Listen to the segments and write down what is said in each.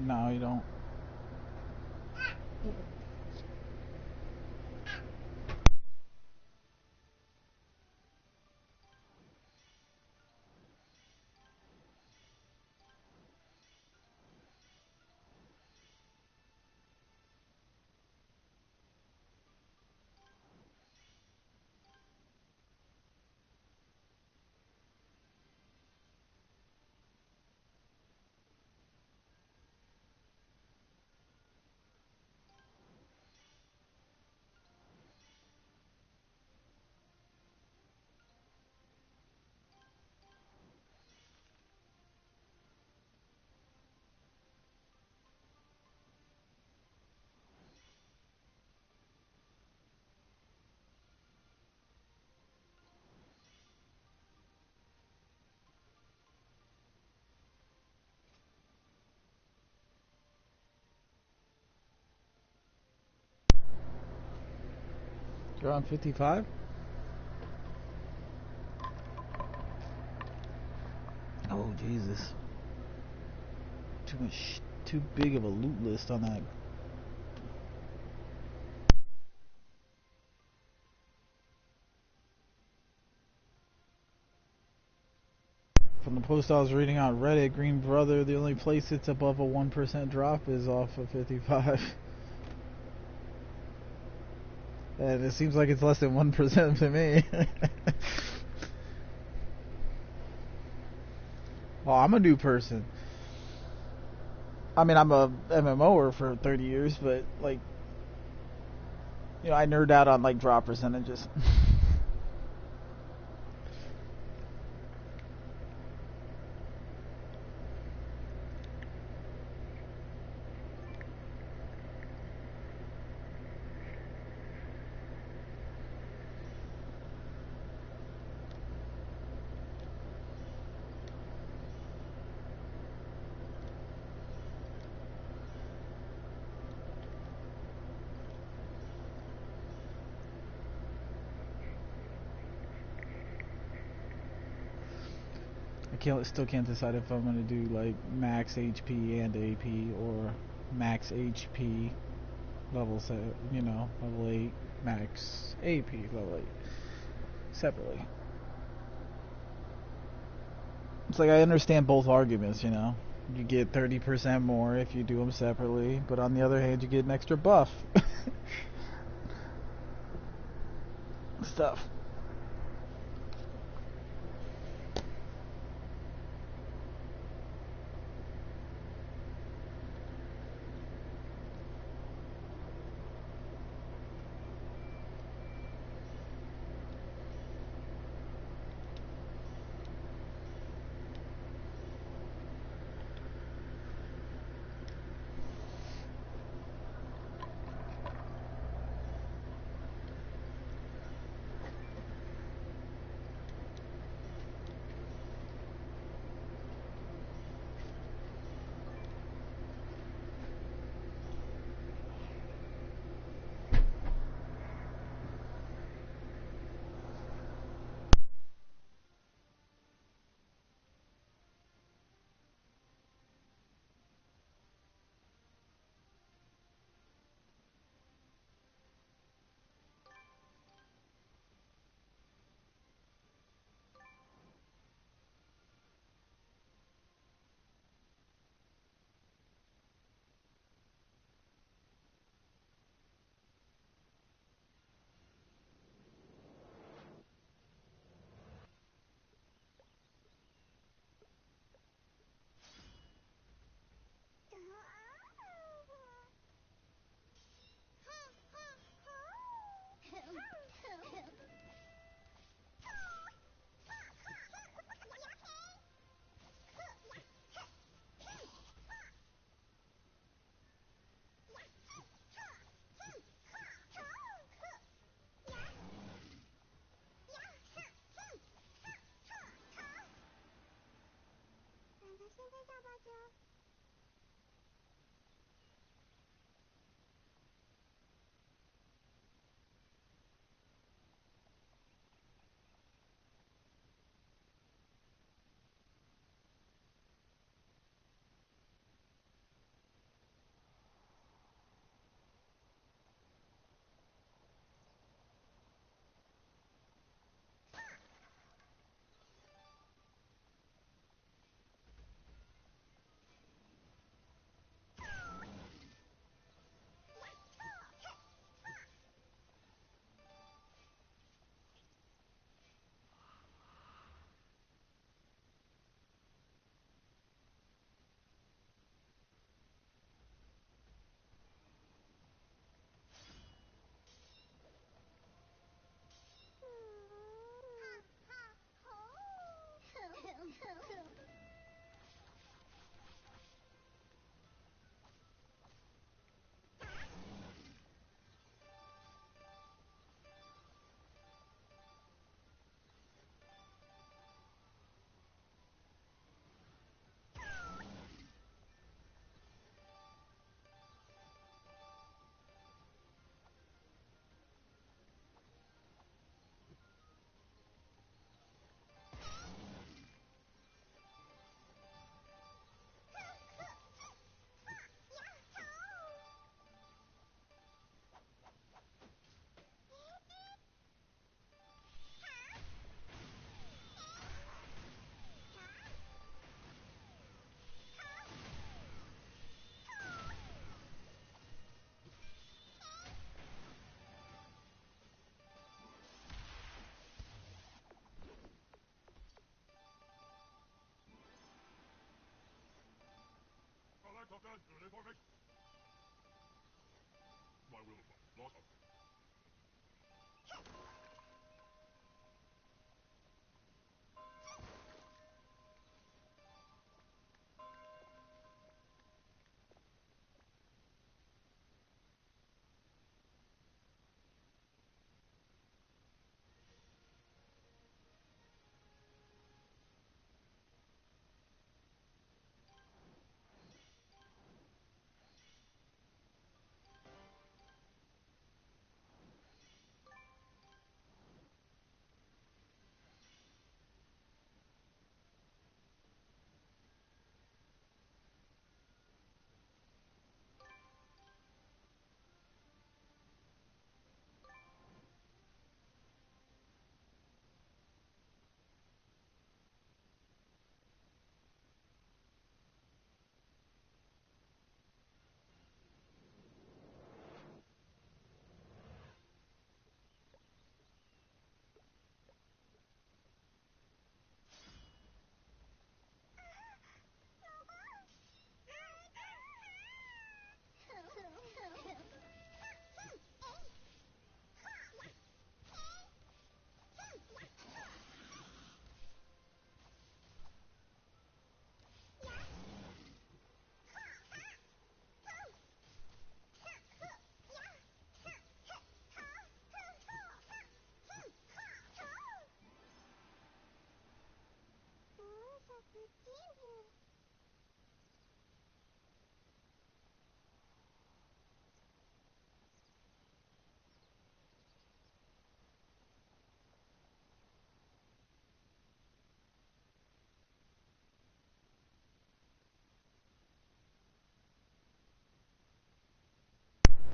No, you don't. You're on 55? Oh, Jesus. Too big of a loot list on that. From the post I was reading on Reddit, Green Brother, the only place it's above a 1% drop is off of 55. And it seems like it's less than 1% to me. Well, I'm a new person. I mean, I'm a MMOer for 30 years, but, like, you know, I nerd out on, like, drop percentages. Still can't decide if I'm gonna do like max HP and AP or max HP level set, you know, level 8, max AP level 8 separately. It's like I understand both arguments, you know. You get 30% more if you do them separately, but on the other hand, you get an extra buff. Stuff.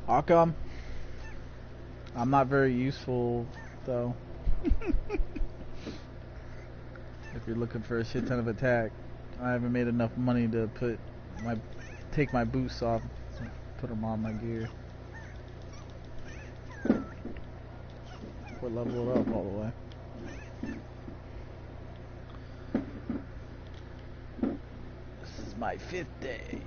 How come? I'm not very useful, though. If you're looking for a shit ton of attack, I haven't made enough money to take my boosts off, put them on my gear. Or level it up all the way. This is my 5th day.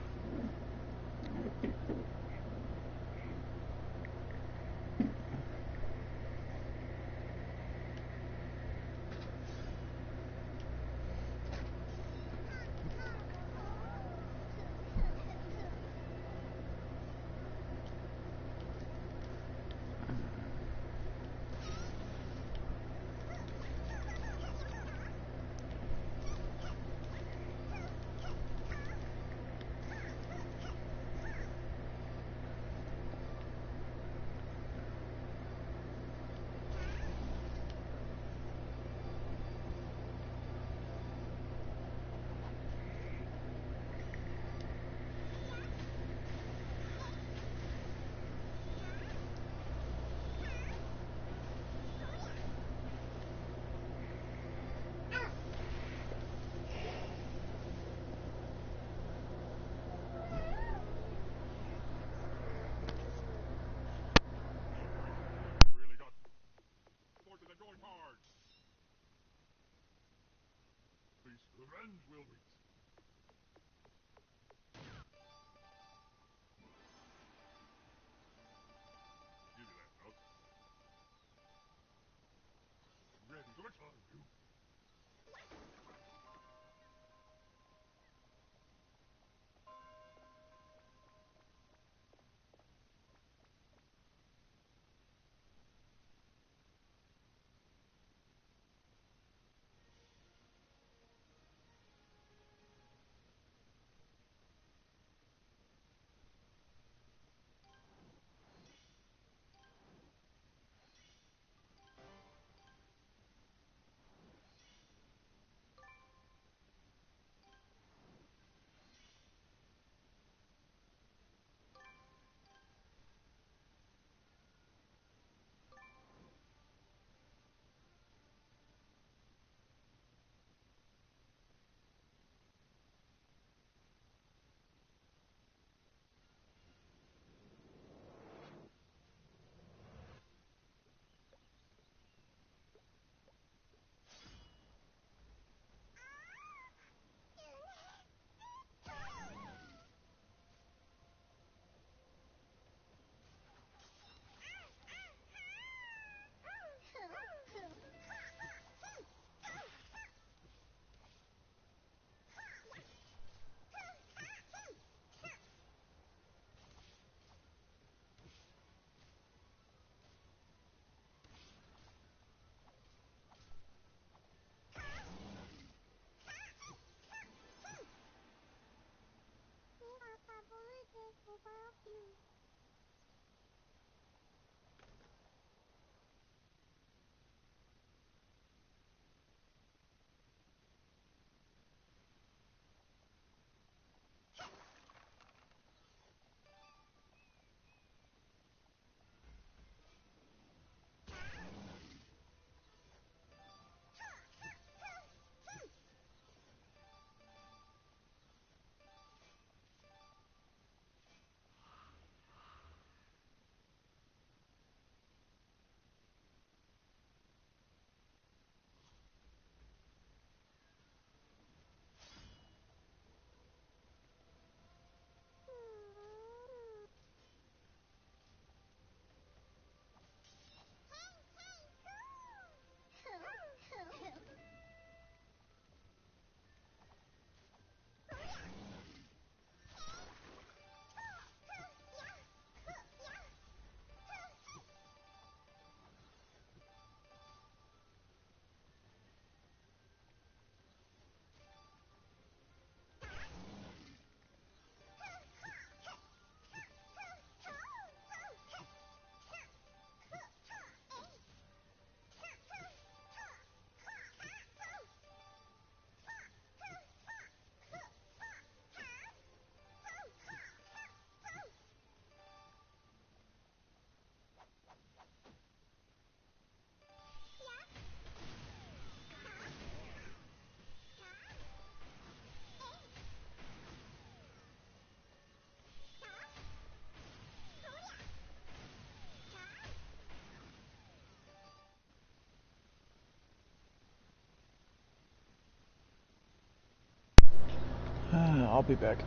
I'll be back.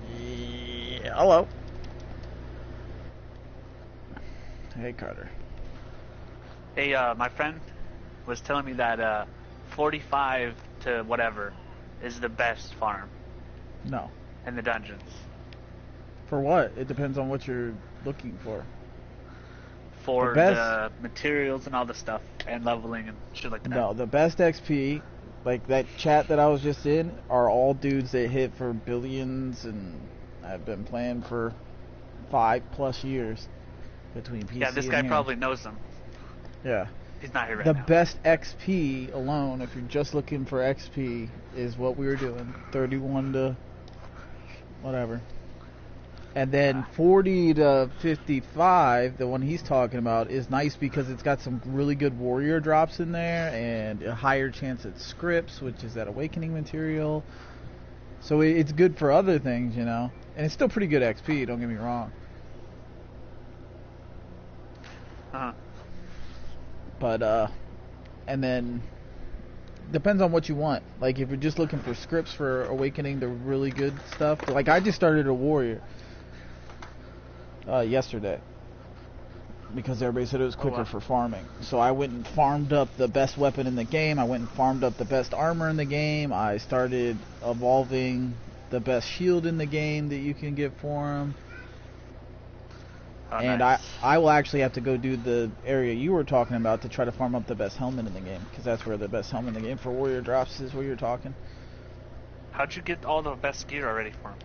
Yeah, hello. Hey, Carter. Hey, my friend was telling me that 45 to whatever is the best farm No. in the dungeons. For what? It depends on what you're looking for. For the materials and all the stuff, and leveling and shit like that. No, the best XP, like that chat that I was just in, are all dudes that hit for billions and have been playing for 5+ years between PC. Yeah, this guy probably knows them. Yeah. He's not here right now. now. The best XP alone, if you're just looking for XP, is what we were doing. 31 to whatever. And then 40 to 55, the one he's talking about, is nice because it's got some really good warrior drops in there and a higher chance at scripts, which is that awakening material. So it's good for other things, you know. And it's still pretty good XP, don't get me wrong. But, and then, depends on what you want. Like, if you're just looking for scripts for awakening the really good stuff. Like, I just started a warrior yesterday because everybody said it was quicker for farming. So I went and farmed up the best weapon in the game. I went and farmed up the best armor in the game. I started evolving the best shield in the game that you can get for him. And nice. I will actually have to go do the area you were talking about to try to farm up the best helmet in the game, because that's where the best helmet in the game for warrior drops is, where you're talking. How'd you get all the best gear already for him?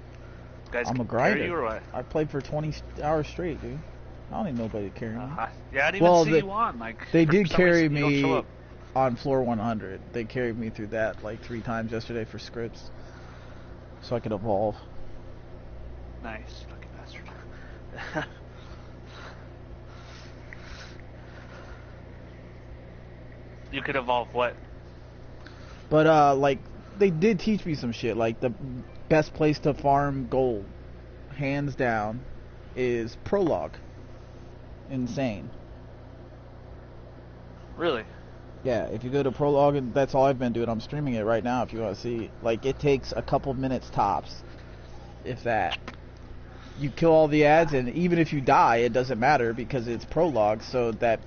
Guys, I'm a grinder. You or what? I played for 20 hours straight, dude. I don't need nobody to carry me. Yeah, I didn't even see you on. Like, they did carry me on floor 100. They carried me through that like 3 times yesterday for scripts, so I could evolve. Nice, lucky bastard. You could evolve what? But like, they did teach me some shit. Like, the best place to farm gold, hands down, is Prologue. Insane. Really? Yeah, if you go to Prologue, and that's all I've been doing. I'm streaming it right now if you want to see. Like, it takes a couple minutes tops, if that. You kill all the ads, and even if you die, it doesn't matter because it's Prologue, so that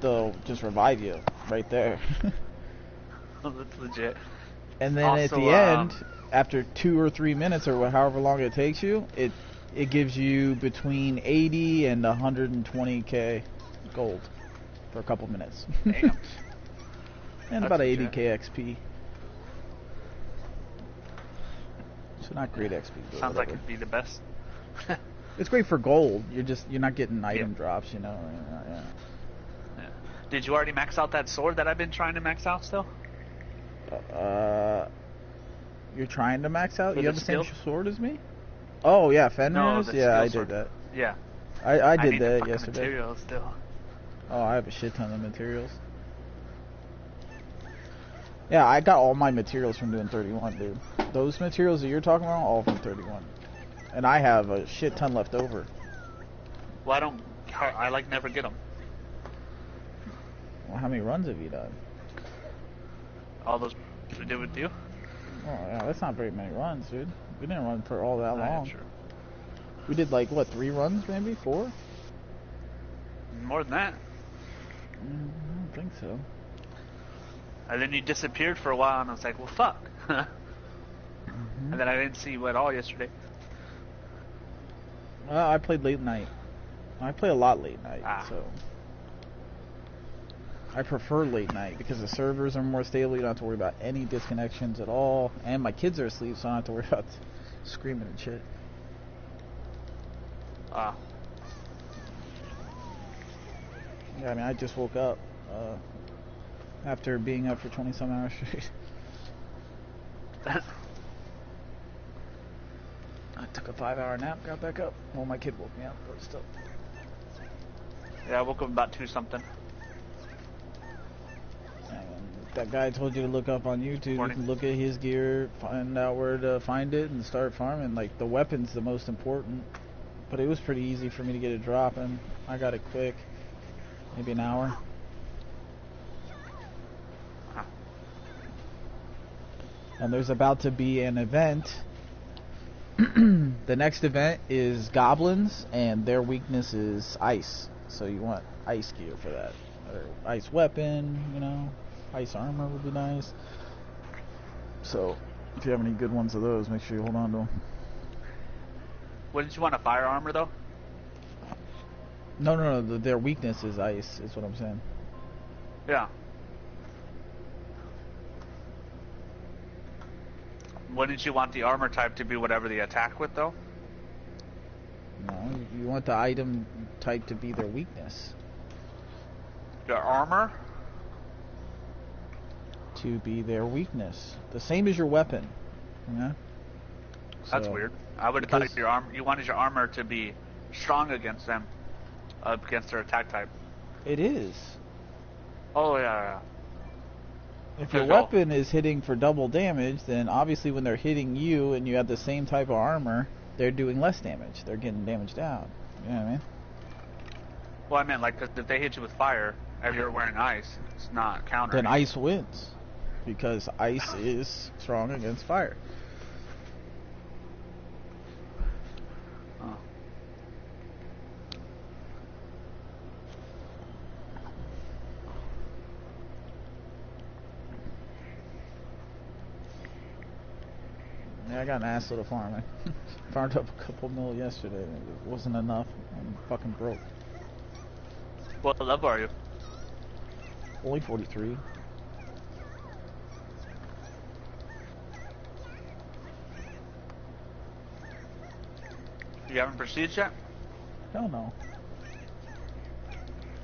they'll just revive you right there. Oh, that's legit. And then also, at the end, after 2 or 3 minutes or however long it takes you, it gives you between 80 and 120k gold for a couple minutes. Damn. And that's about legit. 80k XP. So not great XP. Sounds like it'd be the best. It's great for gold. You're not getting item drops, you know. Yeah. Did you already max out that sword that I've been trying to max out still? You're trying to max out? You have the same sword as me? Oh yeah, Fenrir's? No, yeah, I sword. did that. Yeah. I did that yesterday. Materials still. Oh, I have a shit ton of materials. Yeah, I got all my materials from doing 31, dude. Those materials that you're talking about, all from 31. And I have a shit ton left over. Well, I like never get them. Well, how many runs have you done? All those we did with you? Oh, yeah, that's not very many runs, dude. We didn't run for all that long. True. We did like, what, 3 runs maybe? 4? More than that. I don't think so. And then you disappeared for a while, and I was like, well, fuck. And then I didn't see you at all yesterday. Well, I played late night. I play a lot late night, so... I prefer late night because the servers are more stable. You don't have to worry about any disconnections at all. And my kids are asleep, so I don't have to worry about screaming and shit. Yeah, I mean, I just woke up after being up for 20-some hours straight. I took a 5-hour nap, got back up. Well, my kid woke me up, but still. Yeah, I woke up about 2-something. That guy told you to look up on YouTube. You can look at his gear, find out where to find it, and start farming. Like, the weapon's the most important But it was pretty easy for me to get it dropping. I got it quick. Maybe an hour. And there's about to be an event. The next event is goblins, and their weakness is ice. So you want ice gear for that. Or ice weapon, you know. Ice armor would be nice. So, if you have any good ones of those, make sure you hold on to them. Wouldn't you want a fire armor, though? No. Their weakness is ice, is what I'm saying. Yeah. Wouldn't you want the armor type to be whatever they attack with, though? No, you want the item type to be their weakness. Your armor? To be their weakness. The same as your weapon. Yeah. That's weird. I would have thought you wanted your armor to be strong against them, against their attack type. It is. Oh yeah. If your weapon is hitting for double damage, then obviously when they're hitting you and you have the same type of armor, they're doing less damage. They're getting damage down. You know what I mean? Well, I meant like, 'cause if they hit you with fire and you're wearing ice, it's not countering. Then ice wins, because ice is strong against fire. Oh. Yeah, I got an ass load of farming. Farmed up a couple mil yesterday. It wasn't enough. I'm fucking broke. What level are you? Only 43. You haven't proceeded yet? Hell no.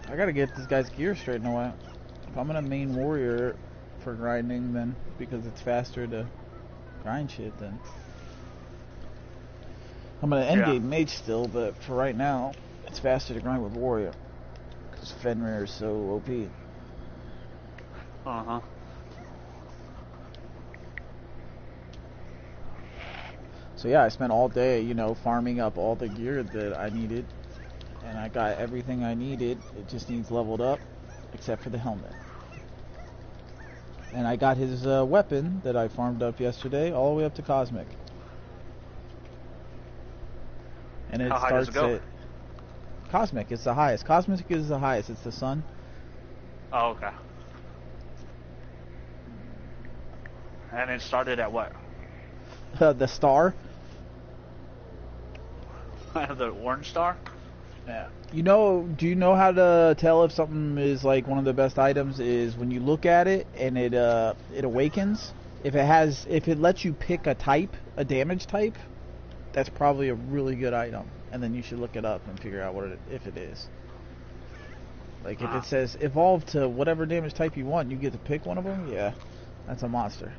I gotta get this guy's gear straightened away. If I'm gonna main warrior for grinding, then because it's faster to grind shit, then I'm gonna endgame mage still, but for right now, it's faster to grind with warrior. Because Fenrir is so OP. Uh-huh. So yeah, I spent all day, you know, farming up all the gear that I needed. And I got everything I needed. It just needs leveled up, except for the helmet. And I got his weapon that I farmed up yesterday all the way up to Cosmic. And it How high does it go? Cosmic is the highest. Cosmic is the highest. It's the sun. Oh, okay. And it started at what? The star. The orange star? Yeah. You know, do you know how to tell if something is like one of the best items is when you look at it and it awakens? If it lets you pick a type, a damage type, that's probably a really good item. And then you should look it up and figure out if it is. Like if it says evolve to whatever damage type you want, you get to pick one of them. Yeah, that's a monster.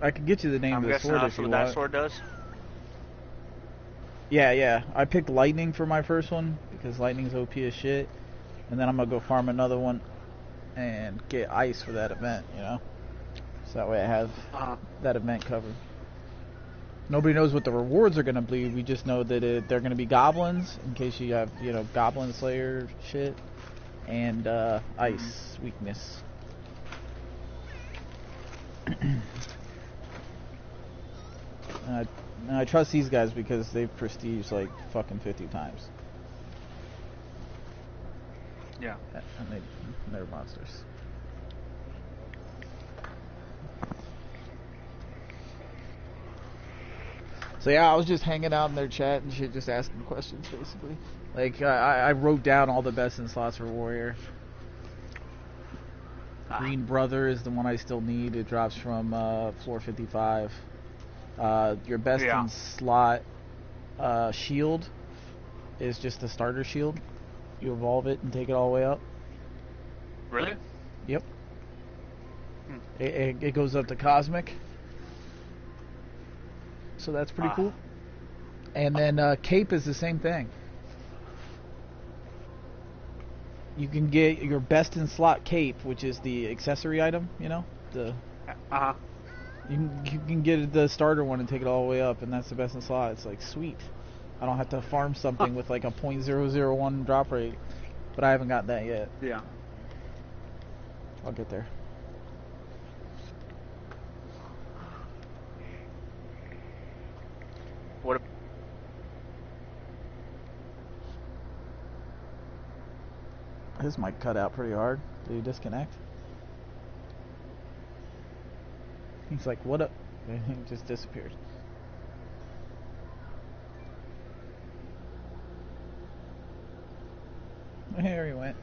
I could get you the name of the sword if you want. That sword does? Yeah. I picked lightning for my first one because lightning's OP as shit, and then I'm gonna go farm another one and get ice for that event. You know, so that way I have that event covered. Nobody knows what the rewards are gonna be. We just know that they're gonna be goblins in case you have, you know, goblin slayer shit, and ice weakness. And I trust these guys because they've prestiged like fucking 50 times. Yeah. And they're monsters. So yeah, I was just hanging out in their chat and shit, just asking questions basically. Like I wrote down all the best in slots for warrior. Green Brother is the one I still need. It drops from floor 55. Your best in slot shield is just the starter shield. You evolve it and take it all the way up. Really? Yep. It goes up to Cosmic. So that's pretty cool. And then Cape is the same thing. You can get your best in slot Cape, which is the accessory item, you know? You can get the starter one and take it all the way up, and that's the best in slot. It's like sweet. I don't have to farm something with like a .001 drop rate, but I haven't got that yet. Yeah. I'll get there. What? This mic cut out pretty hard. Did you disconnect? He's like, what up? And he just disappeared. There he went.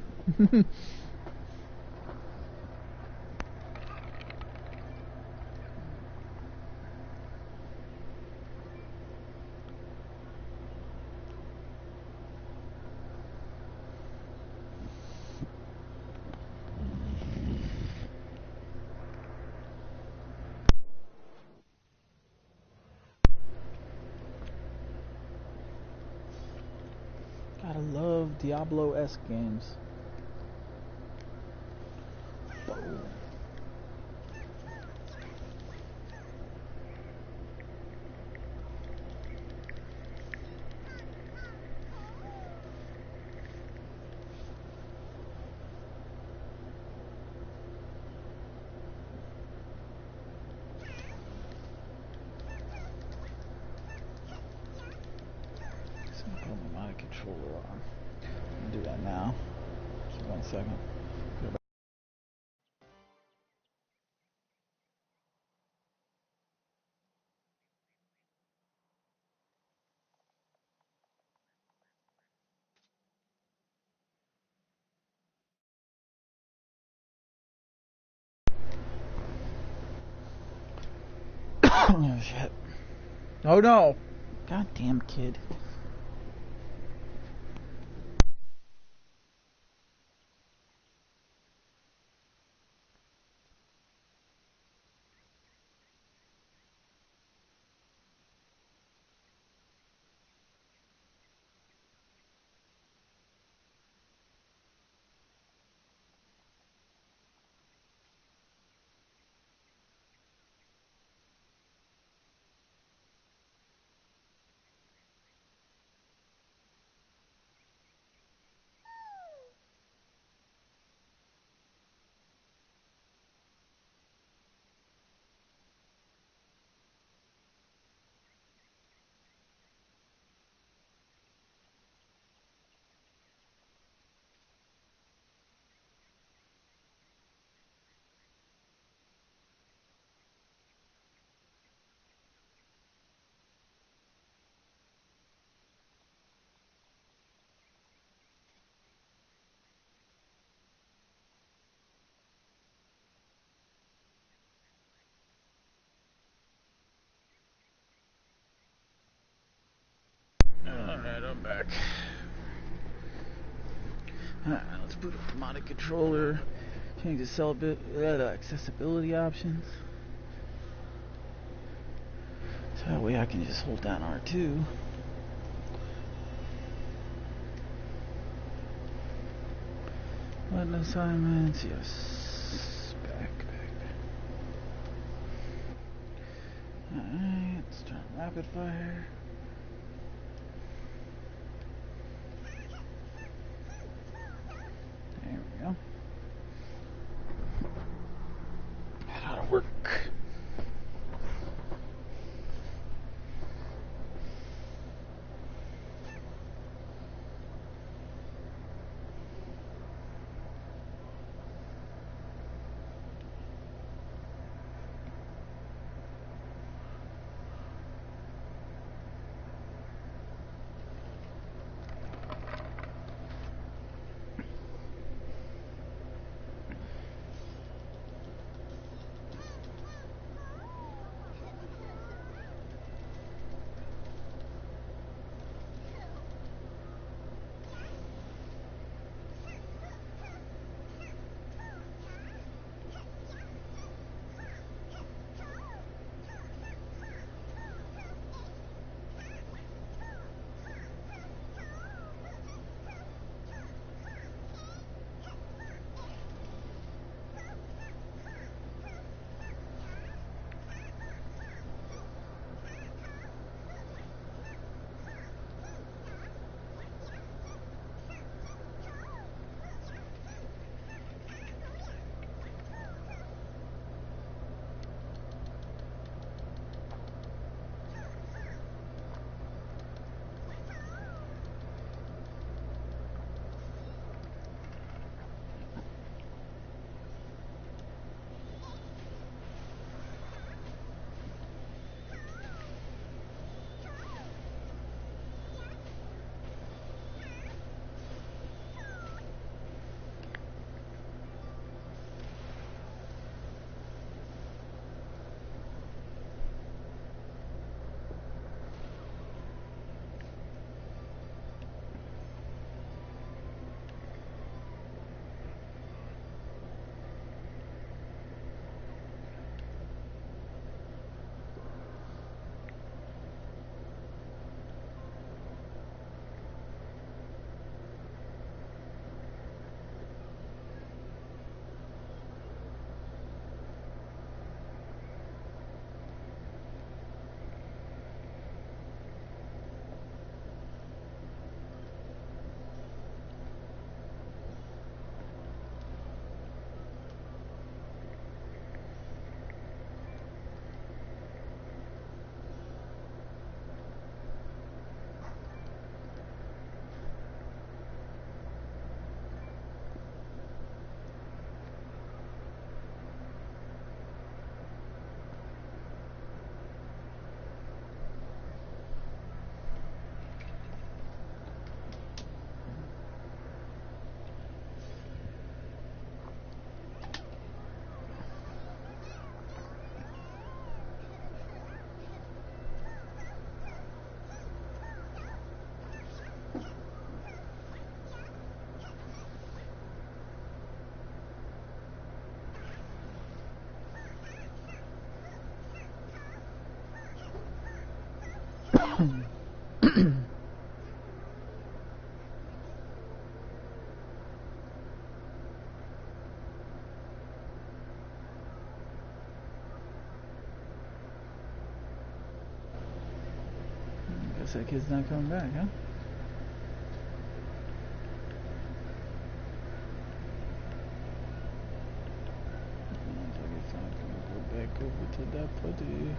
Gotta love Diablo-esque games. Boom. Put my controller on. I'll do that now. Just 1 second. Oh shit. Oh no! Goddamn kid. Alright, I'm back. Alright, let's boot up the modded controller. Change the accessibility options. So that way I can just hold down R2. Button assignments, yes. Back. Alright, let's turn rapid fire. There we go. That ought to work. that kid's not coming back, huh? Looks like it's time for me to go back over to that footy.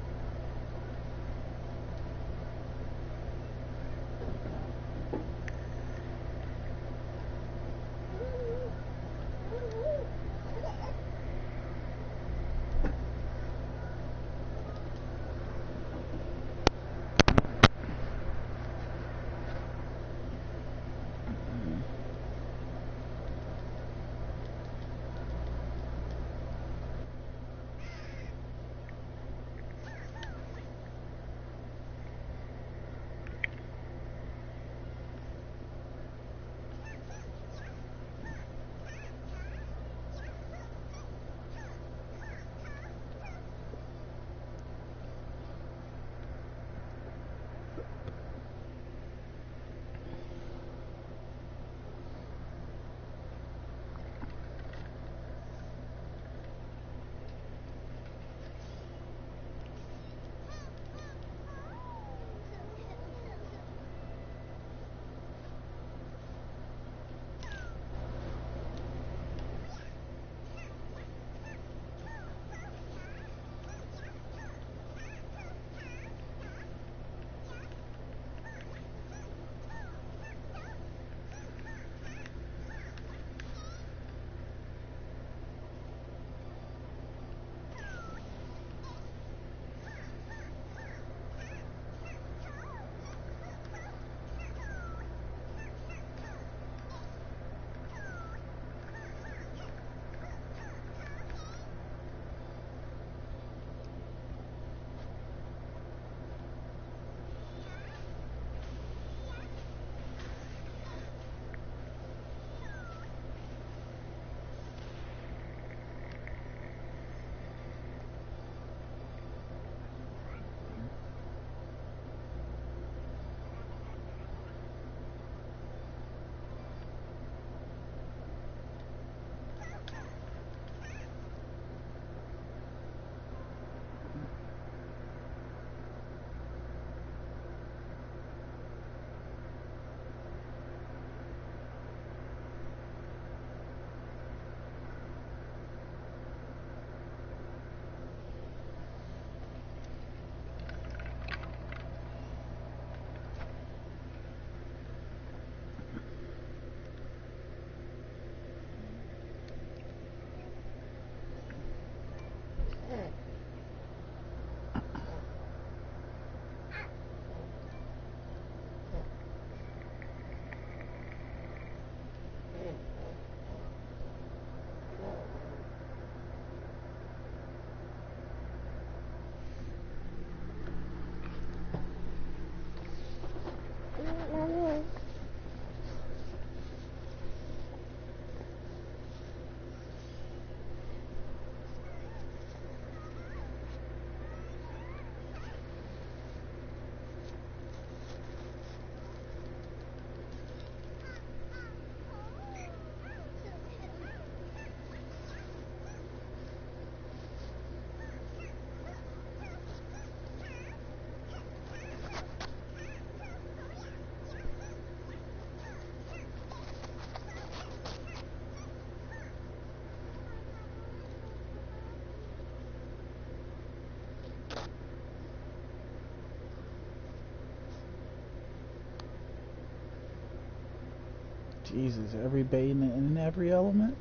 Jesus, every bait in every element?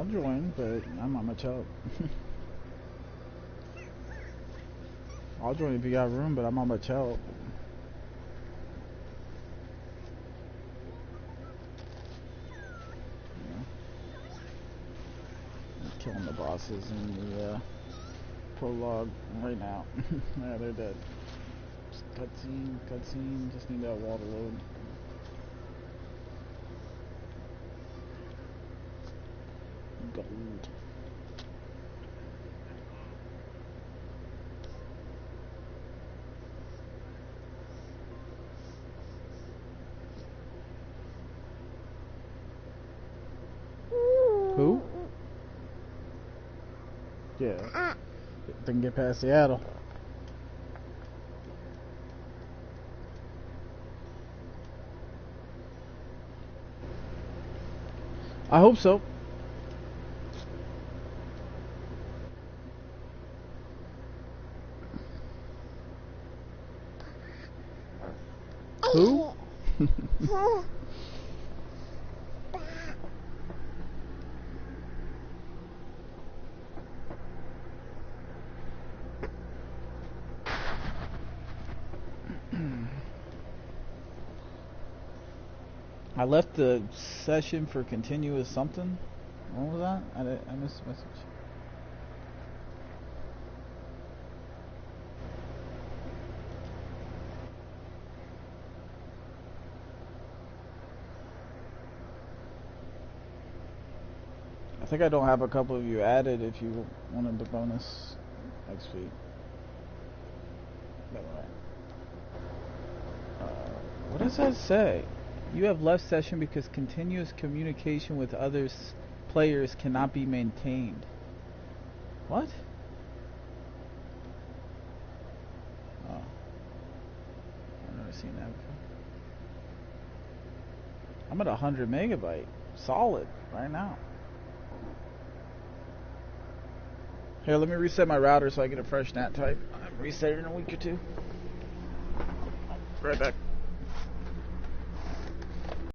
I'll join, but I'm not much help. I'll join if you got room, but I'm not much help. I'm killing the bosses in the prologue right now. Yeah, they're dead. Cutscene, just need that wall to load. Gold. Who? Yeah. They can get past Seattle. I hope so. Who? I left the session for continuous something. What was that? I missed the message. I think I don't have a couple of you added if you wanted the bonus next week. Never mind. What does that say? You have left session because continuous communication with other players cannot be maintained. What? Oh. I've never seen that before. I'm at 100 megabyte. Solid right now. Here, let me reset my router so I get a fresh NAT type. I'm resetting in a week or two. Right back.